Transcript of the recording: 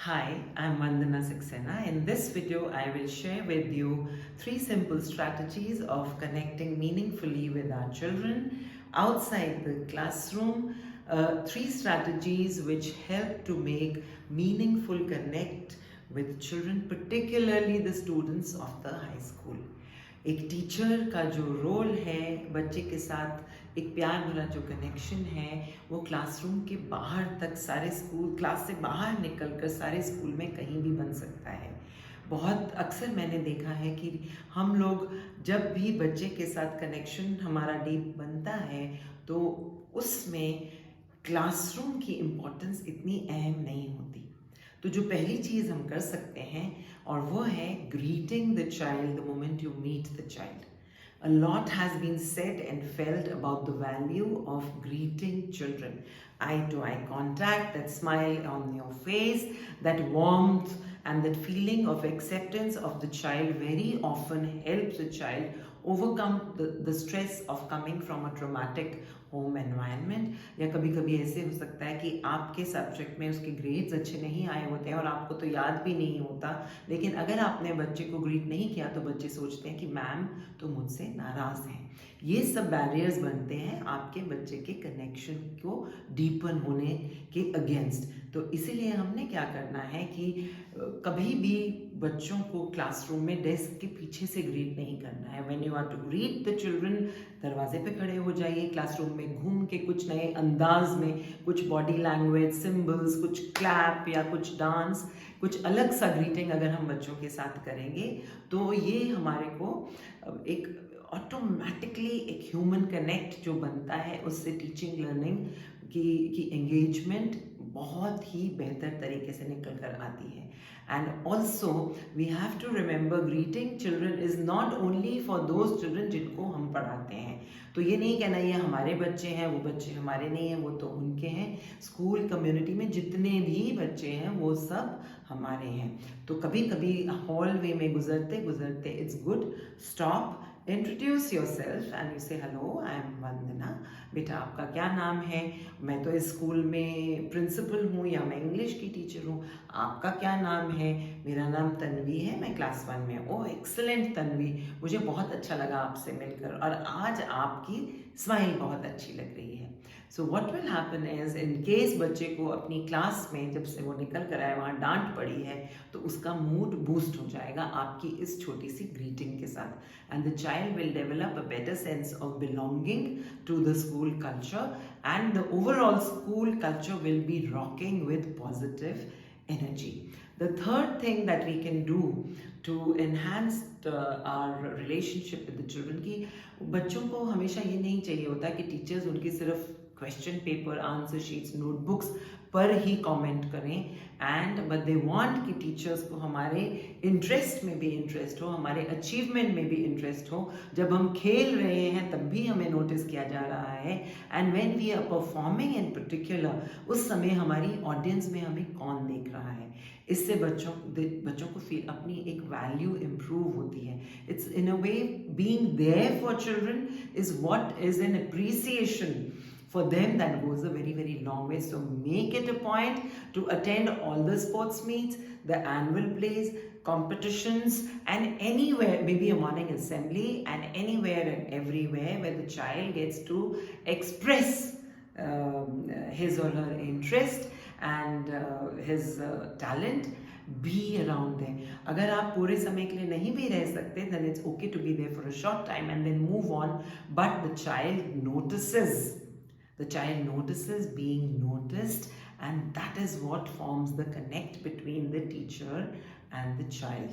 Hi, I'm Vandana Saxena. In this video, I will share with you 3 simple strategies of connecting meaningfully with our children outside the classroom. 3 strategies which help to make meaningful connect with children, particularly the students of the high school. एक teacher का जो role है बच्चे के साथ एक प्यार भरा जो कनेक्शन है वो क्लासरूम के बाहर तक सारे स्कूल क्लास से बाहर निकलकर सारे स्कूल में कहीं भी बन सकता है। बहुत अक्सर मैंने देखा है कि हम लोग जब भी बच्चे के साथ कनेक्शन हमारा डीप बनता है तो उसमें क्लासरूम की इम्पोर्टेंस इतनी अहम नहीं होती। तो जो पहली चीज़ हम कर सकते हैं और वो है greeting the child the moment you meet the child. A lot has been said and felt about the value of greeting children. Eye to eye contact, that smile on your face, that warmth and that feeling of acceptance of the child very often helps the child overcome the stress of coming from a traumatic home environment. या कभी कभी ऐसे हो सकता है कि आपके subject में उसके ग्रेड्स अच्छे नहीं आए होते हैं और आपको तो याद भी नहीं होता, लेकिन अगर आपने बच्चे को ग्रीट नहीं किया तो बच्चे सोचते हैं कि मैम तो मुझसे नाराज़ हैं। ये सब बैरियर्स बनते हैं आपके बच्चे के कनेक्शन को डीपन होने के अगेंस्ट। तो इसीलिए हमने क्या करना है कि कभी भी बच्चों को क्लासरूम में डेस्क के पीछे से ग्रीट नहीं करना है। When you are to greet the children, दरवाजे पे खड़े हो जाइए, क्लासरूम में घूम के कुछ नए अंदाज में, कुछ बॉडी लैंग्वेज सिंबल्स, कुछ क्लैप या कुछ डांस, कुछ अलग सा ग्रीटिंग अगर हम बच्चों के साथ करेंगे तो ये हमारे को एक ऑटोमेटिकली एक ह्यूमन कनेक्ट जो बनता है उससे टीचिंग लर्निंग की एंगेजमेंट बहुत ही बेहतर तरीके से निकल कर आती है। And also we have to remember greeting children is not only for those children जिनको हम पढ़ाते हैं। तो ये नहीं कहना ये हमारे बच्चे हैं वो बच्चे हमारे नहीं हैं, वो तो उनके हैं। स्कूल कम्युनिटी में जितने भी बच्चे हैं वो सब हमारे हैं। तो कभी कभी हॉलवे में गुजरते गुजरते it's good stop, introduce your self and you से हेलो आई एम वंदना। बेटा आपका क्या नाम है? मैं तो इस स्कूल में प्रिंसिपल हूँ या मैं इंग्लिश की टीचर हूँ। आपका क्या नाम है? मेरा नाम तन्वी है, मैं क्लास 1 में। ओह एक्सलेंट तन्वी, मुझे बहुत अच्छा लगा आपसे मिलकर और आज आपकी स्माइल बहुत अच्छी लग रही है। So what will happen is in case बच्चे को अपनी क्लास में जब से वो निकल कर आया वहाँ डांट पड़ी है तो उसका मूड बूस्ट हो जाएगा आपकी इस छोटी सी ग्रीटिंग के साथ। And the child will develop a better sense of belonging to the school culture and the overall school culture will be rocking with positive energy. The third thing that we can do to enhance our relationship with the children कि बच्चों को हमेशा ये नहीं चाहिए होता कि teachers उनकी सिर्फ question paper, answer sheets, notebooks पर ही कमेंट करें एंड बट दे वांट कि टीचर्स को हमारे इंटरेस्ट में भी इंटरेस्ट हो, हमारे अचीवमेंट में भी इंटरेस्ट हो। जब हम खेल रहे हैं तब भी हमें नोटिस किया जा रहा है and when we are performing in particular उस समय हमारी ऑडियंस में हमें कौन देख रहा है। इससे बच्चों को फील अपनी एक वैल्यू इम्प्रूव होती है। It's in a way being there for children is what is an appreciation for them that goes a very very long way. So make it a point to attend all the sports meets, the annual plays, competitions and anywhere, maybe a morning assembly and anywhere and everywhere where the child gets to express his or her interest and his talent. Be around them. अगर आप पूरे समय के लिए नहीं भी रह सकते then it's okay to be there for a short time and then move on, but the child notices. The child notices being noticed, and that is what forms the connect between the teacher and the child.